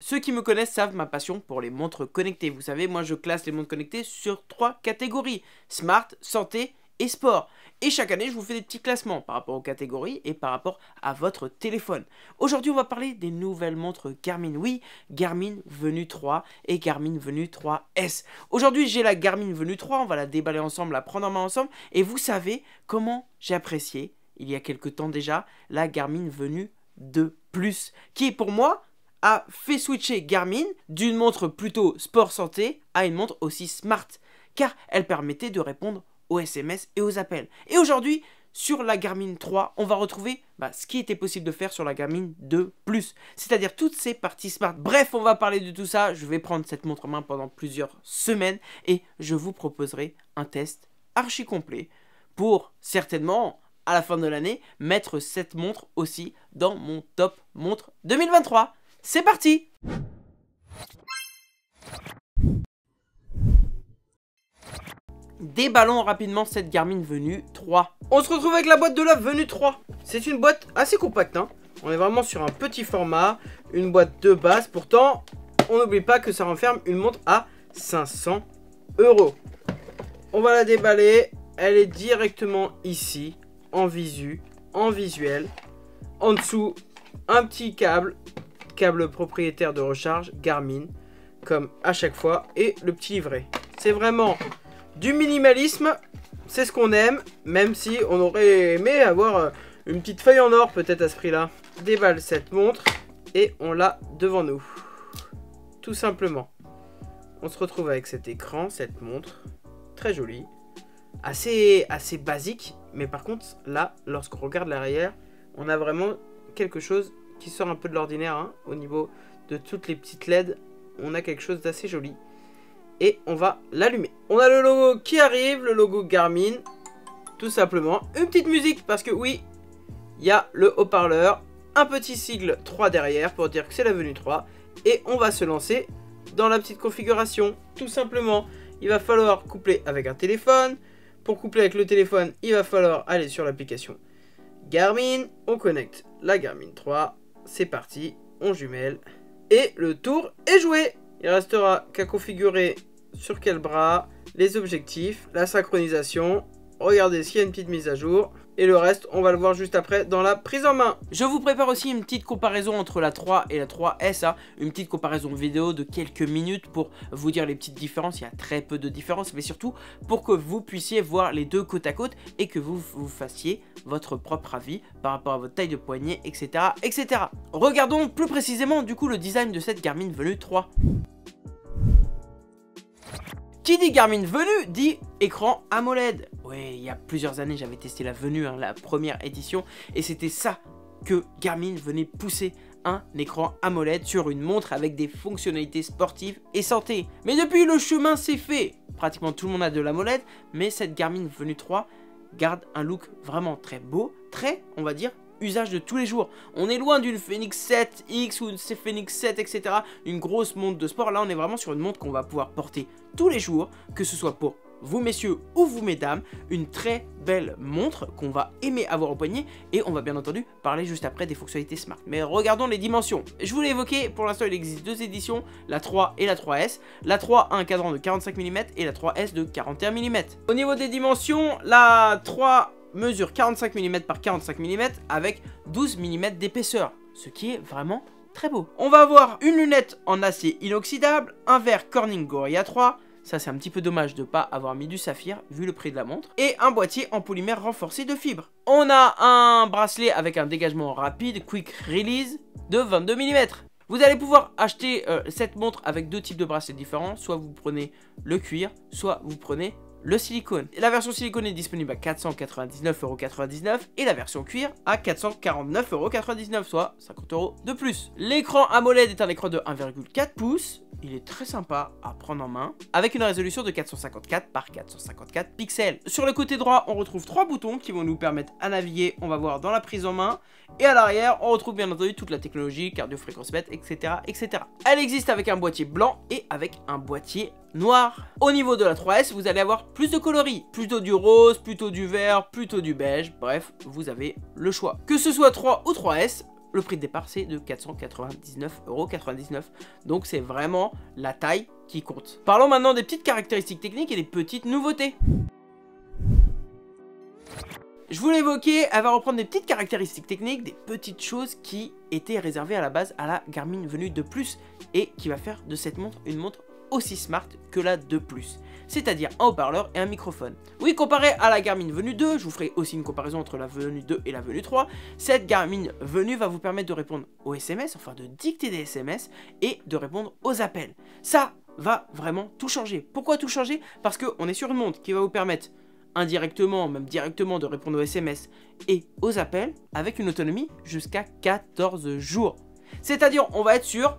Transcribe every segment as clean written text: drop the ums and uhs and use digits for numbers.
Ceux qui me connaissent savent ma passion pour les montres connectées. Vous savez, moi je classe les montres connectées sur 3 catégories. Smart, santé et sport. Et chaque année, je vous fais des petits classements par rapport aux catégories et par rapport à votre téléphone. Aujourd'hui, on va parler des nouvelles montres Garmin. Oui, Garmin Venue 3 et Garmin Venue 3S. Aujourd'hui, j'ai la Garmin Venue 3. On va la déballer ensemble, la prendre en main ensemble. Et vous savez comment j'ai apprécié, il y a quelques temps déjà, la Garmin Venue 2 Plus, qui pour moi a fait switcher Garmin d'une montre plutôt sport santé à une montre aussi smart, car elle permettait de répondre aux SMS et aux appels. Et aujourd'hui, sur la Garmin 3, on va retrouver ce qui était possible de faire sur la Garmin 2 Plus, c'est-à-dire toutes ces parties smart. Bref, on va parler de tout ça. Je vais prendre cette montre en main pendant plusieurs semaines et je vous proposerai un test archi complet pour certainement, à la fin de l'année, mettre cette montre aussi dans mon top montre 2023. C'est parti! Déballons rapidement cette Garmin Venue 3. On se retrouve avec la boîte de la Venue 3. C'est une boîte assez compacte, hein. On est vraiment sur un petit format, une boîte de base. Pourtant, on n'oublie pas que ça renferme une montre à 500 €. On va la déballer. Elle est directement ici, en visu, en visuel. En dessous, un petit câble propriétaire de recharge Garmin, comme à chaque fois, et le petit livret. C'est vraiment du minimalisme, c'est ce qu'on aime, même si on aurait aimé avoir une petite feuille en or peut-être à ce prix-là. Déballe cette montre et on l'a devant nous. Tout simplement. On se retrouve avec cet écran, cette montre, très jolie, assez basique, mais par contre là, lorsqu'on regarde l'arrière, on a vraiment quelque chose qui sort un peu de l'ordinaire, hein, au niveau de toutes les petites LED. On a quelque chose d'assez joli. Et on va l'allumer. On a le logo qui arrive, le logo Garmin. Tout simplement. Une petite musique parce que oui, il y a le haut-parleur. Un petit sigle 3 derrière pour dire que c'est la Venue 3. Et on va se lancer dans la petite configuration. Tout simplement, il va falloir coupler avec un téléphone. Pour coupler avec le téléphone, il va falloir aller sur l'application Garmin. On connecte la Garmin 3. C'est parti, on jumelle. Et le tour est joué. Il restera qu'à configurer sur quel bras, les objectifs, la synchronisation. Regardez s'il y a une petite mise à jour. Et le reste, on va le voir juste après dans la prise en main. Je vous prépare aussi une petite comparaison entre la 3 et la 3S. Hein. Une petite comparaison vidéo de quelques minutes pour vous dire les petites différences. Il y a très peu de différences, mais surtout pour que vous puissiez voir les deux côte à côte et que vous fassiez votre propre avis par rapport à votre taille de poignet, etc. etc. Regardons plus précisément du coup le design de cette Garmin Venue 3. Qui dit Garmin Venue dit écran AMOLED. Ouais, il y a plusieurs années, j'avais testé la Venue, hein, la première édition, et c'était ça que Garmin venait pousser, un écran AMOLED sur une montre avec des fonctionnalités sportives et santé. Mais depuis, le chemin s'est fait. Pratiquement tout le monde a de l'AMOLED, mais cette Garmin Venue 3 garde un look vraiment très beau, très, on va dire, usage de tous les jours. On est loin d'une Fenix 7X ou une Fenix 7, etc. Une grosse montre de sport. Là, on est vraiment sur une montre qu'on va pouvoir porter tous les jours, que ce soit pour vous messieurs ou vous mesdames. Une très belle montre qu'on va aimer avoir au poignet. Et on va bien entendu parler juste après des fonctionnalités smart. Mais regardons les dimensions. Je vous l'ai évoqué, pour l'instant il existe deux éditions, la 3 et la 3S. La 3 a un cadran de 45 mm et la 3S de 41 mm. Au niveau des dimensions, la 3 mesure 45 mm par 45 mm avec 12 mm d'épaisseur, ce qui est vraiment très beau. On va avoir une lunette en acier inoxydable, un verre Corning Gorilla 3, ça c'est un petit peu dommage de ne pas avoir mis du saphir vu le prix de la montre, et un boîtier en polymère renforcé de fibres. On a un bracelet avec un dégagement rapide, quick release, de 22 mm. Vous allez pouvoir acheter cette montre avec deux types de bracelets différents, soit vous prenez le cuir, soit vous prenez le silicone. La version silicone est disponible à 499,99 € et la version cuir à 449,99 €, soit 50 € de plus. L'écran AMOLED est un écran de 1,4 pouces. Il est très sympa à prendre en main, avec une résolution de 454 par 454 pixels. Sur le côté droit, on retrouve trois boutons qui vont nous permettre à naviguer, on va voir dans la prise en main. Et à l'arrière, on retrouve bien entendu toute la technologie, cardio-fréquence-mètre, etc., etc. Elle existe avec un boîtier blanc et avec un boîtier noir. Au niveau de la 3S, vous allez avoir plus de coloris, plutôt du rose, plutôt du vert, plutôt du beige, bref, vous avez le choix. Que ce soit 3 ou 3S, le prix de départ c'est de 499,99 €. Donc c'est vraiment la taille qui compte. Parlons maintenant des petites caractéristiques techniques et des petites nouveautés. Je vous l'ai évoqué, elle va reprendre des petites caractéristiques techniques, des petites choses qui étaient réservées à la base à la Garmin Venue 2 Plus et qui va faire de cette montre une montre aussi smart que la 2 Plus, c'est-à-dire un haut-parleur et un microphone. Oui, comparé à la Garmin Venue 2, je vous ferai aussi une comparaison entre la Venue 2 et la Venue 3, cette Garmin Venue va vous permettre de répondre aux SMS, enfin de dicter des SMS et de répondre aux appels. Ça va vraiment tout changer. Pourquoi tout changer? Parce qu'on est sur une montre qui va vous permettre indirectement, même directement, de répondre aux SMS et aux appels avec une autonomie jusqu'à 14 jours. C'est-à-dire, on va être sur,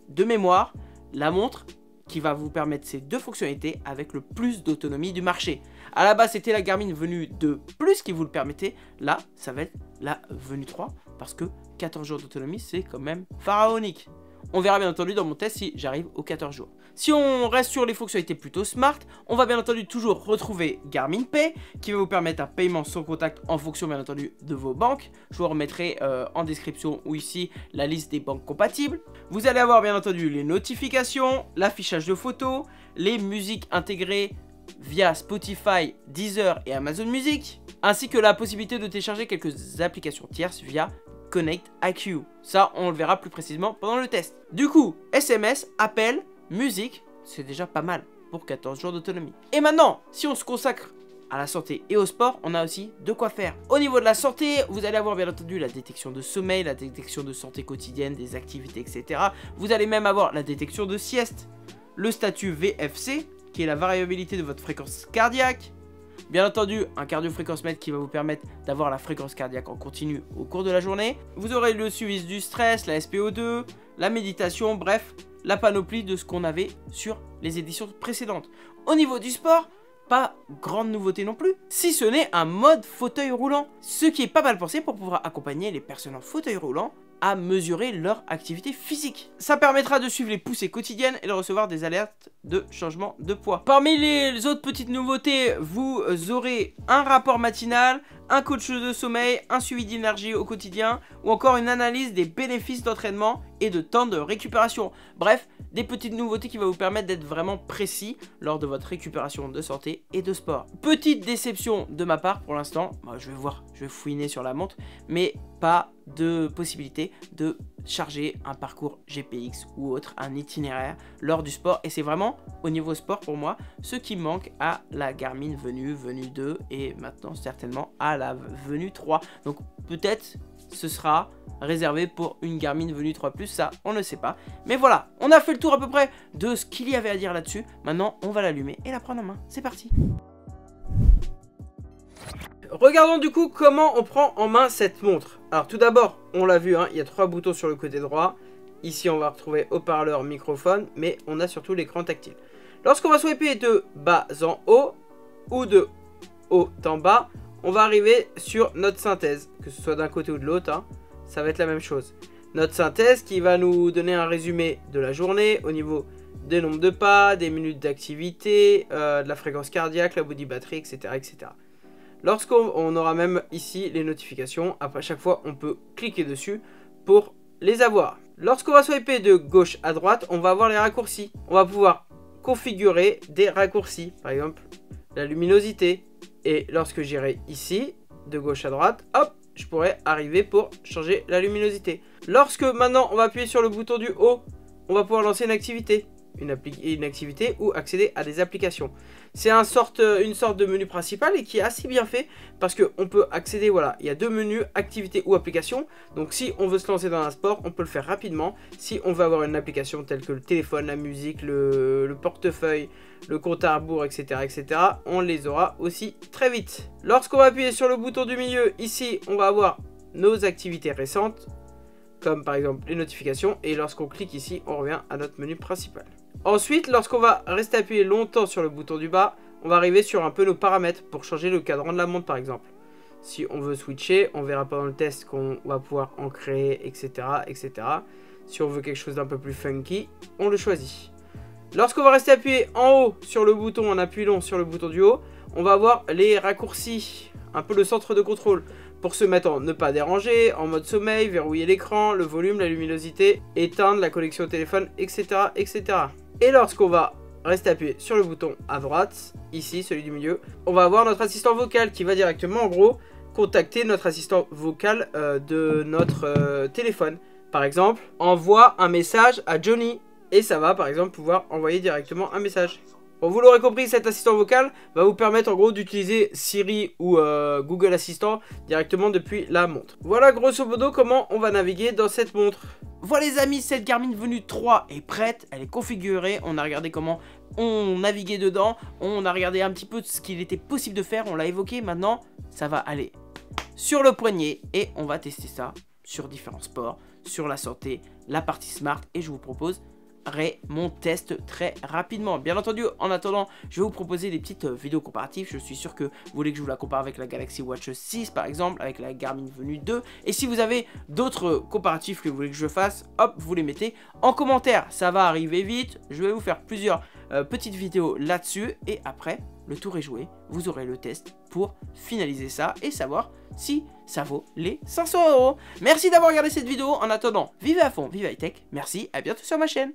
de mémoire, la montre qui va vous permettre ces deux fonctionnalités avec le plus d'autonomie du marché. À la base, c'était la Garmin Venue 2 Plus qui vous le permettait. Là, ça va être la Venue 3 parce que 14 jours d'autonomie, c'est quand même pharaonique. On verra bien entendu dans mon test si j'arrive aux 14 jours. Si on reste sur les fonctionnalités plutôt smart, on va bien entendu toujours retrouver Garmin Pay qui va vous permettre un paiement sans contact en fonction bien entendu de vos banques. Je vous remettrai en description ou ici la liste des banques compatibles. Vous allez avoir bien entendu les notifications, l'affichage de photos, les musiques intégrées via Spotify, Deezer et Amazon Music, ainsi que la possibilité de télécharger quelques applications tierces via Connect IQ. Ça, on le verra plus précisément pendant le test. Du coup, SMS, appel, musique, c'est déjà pas mal pour 14 jours d'autonomie. Et maintenant, si on se consacre à la santé et au sport, on a aussi de quoi faire. Au niveau de la santé, vous allez avoir bien entendu la détection de sommeil, la détection de santé quotidienne, des activités, etc. Vous allez même avoir la détection de sieste, le statut VFC, qui est la variabilité de votre fréquence cardiaque. Bien entendu, un cardio-fréquence-mètre qui va vous permettre d'avoir la fréquence cardiaque en continu au cours de la journée. Vous aurez le suivi du stress, la SPO2, la méditation, bref, la panoplie de ce qu'on avait sur les éditions précédentes. Au niveau du sport, pas grande nouveauté non plus, si ce n'est un mode fauteuil roulant, ce qui est pas mal pensé pour pouvoir accompagner les personnes en fauteuil roulant à mesurer leur activité physique. Ça permettra de suivre les poussées quotidiennes et de recevoir des alertes de changement de poids. Parmi les autres petites nouveautés, vous aurez un rapport matinal, un coach de sommeil, un suivi d'énergie au quotidien ou encore une analyse des bénéfices d'entraînement et de temps de récupération. Bref, des petites nouveautés qui vont vous permettre d'être vraiment précis lors de votre récupération de santé et de sport. Petite déception de ma part pour l'instant, je vais fouiner sur la montre, mais pas de possibilité de charger un parcours GPX ou autre, un itinéraire lors du sport. Et c'est vraiment au niveau sport pour moi ce qui manque à la Garmin Venue 2 et maintenant certainement à la Venue 3. Donc peut-être ce sera réservé pour une Garmin Venue 3 Plus, ça on ne sait pas. Mais voilà, on a fait le tour à peu près de ce qu'il y avait à dire là-dessus. Maintenant on va l'allumer et la prendre en main. C'est parti. Regardons du coup comment on prend en main cette montre. Alors tout d'abord, on l'a vu, hein, il y a 3 boutons sur le côté droit. Ici on va retrouver haut-parleur, microphone, mais on a surtout l'écran tactile. Lorsqu'on va swiper de bas en haut ou de haut en bas, on va arriver sur notre synthèse, que ce soit d'un côté ou de l'autre, hein, ça va être la même chose. Notre synthèse qui va nous donner un résumé de la journée au niveau des nombres de pas, des minutes d'activité, de la fréquence cardiaque, la body battery, etc. etc. Lorsqu'on aura même ici les notifications, après chaque fois on peut cliquer dessus pour les avoir. Lorsqu'on va swiper de gauche à droite, on va avoir les raccourcis. On va pouvoir configurer des raccourcis, par exemple la luminosité. Et lorsque j'irai ici, de gauche à droite, hop, je pourrai arriver pour changer la luminosité. Lorsque maintenant on va appuyer sur le bouton du haut, on va pouvoir lancer une activité. Une activité ou accéder à des applications. C'est une sorte de menu principal et qui est assez bien fait parce qu'on peut accéder, voilà, il y a 2 menus, activité ou application. Donc si on veut se lancer dans un sport, on peut le faire rapidement. Si on veut avoir une application telle que le téléphone, la musique, le portefeuille, le compte à rebours, etc., etc., on les aura aussi très vite. Lorsqu'on va appuyer sur le bouton du milieu, ici, on va avoir nos activités récentes, comme par exemple les notifications, et lorsqu'on clique ici, on revient à notre menu principal. Ensuite, lorsqu'on va rester appuyé longtemps sur le bouton du bas, on va arriver sur un peu nos paramètres pour changer le cadran de la montre par exemple. Si on veut switcher, on verra pendant le test qu'on va pouvoir en créer, etc., etc. Si on veut quelque chose d'un peu plus funky, on le choisit. Lorsqu'on va rester appuyé en haut sur le bouton, en appuyant sur le bouton du haut, on va avoir les raccourcis, un peu le centre de contrôle. pour se mettre en ne pas déranger, en mode sommeil, verrouiller l'écran, le volume, la luminosité, éteindre la connexion au téléphone, etc. etc. Et lorsqu'on va rester appuyé sur le bouton à droite, ici, celui du milieu, on va avoir notre assistant vocal qui va directement, en gros, contacter notre assistant vocal de notre téléphone. Par exemple, envoie un message à Johnny. Et ça va, par exemple, pouvoir envoyer directement un message. Bon, vous l'aurez compris, cet assistant vocal va vous permettre en gros d'utiliser Siri ou Google Assistant directement depuis la montre. Voilà grosso modo comment on va naviguer dans cette montre. Voilà les amis, cette Garmin Venue 3 est prête, elle est configurée, on a regardé comment on naviguait dedans, on a regardé un petit peu ce qu'il était possible de faire, on l'a évoqué, maintenant ça va aller sur le poignet et on va tester ça sur différents sports, sur la santé, la partie smart et je vous propose mon test très rapidement. Bien entendu, en attendant, je vais vous proposer des petites vidéos comparatives. Je suis sûr que vous voulez que je vous la compare avec la Galaxy Watch 6 par exemple, avec la Garmin Venue 2. Et si vous avez d'autres comparatifs que vous voulez que je fasse, hop, vous les mettez en commentaire. Ça va arriver vite. Je vais vous faire plusieurs petites vidéos là-dessus. Et après, le tour est joué. Vous aurez le test pour finaliser ça et savoir si ça vaut les 500 €. Merci d'avoir regardé cette vidéo. En attendant, vivez à fond, vive high tech. Merci, à bientôt sur ma chaîne.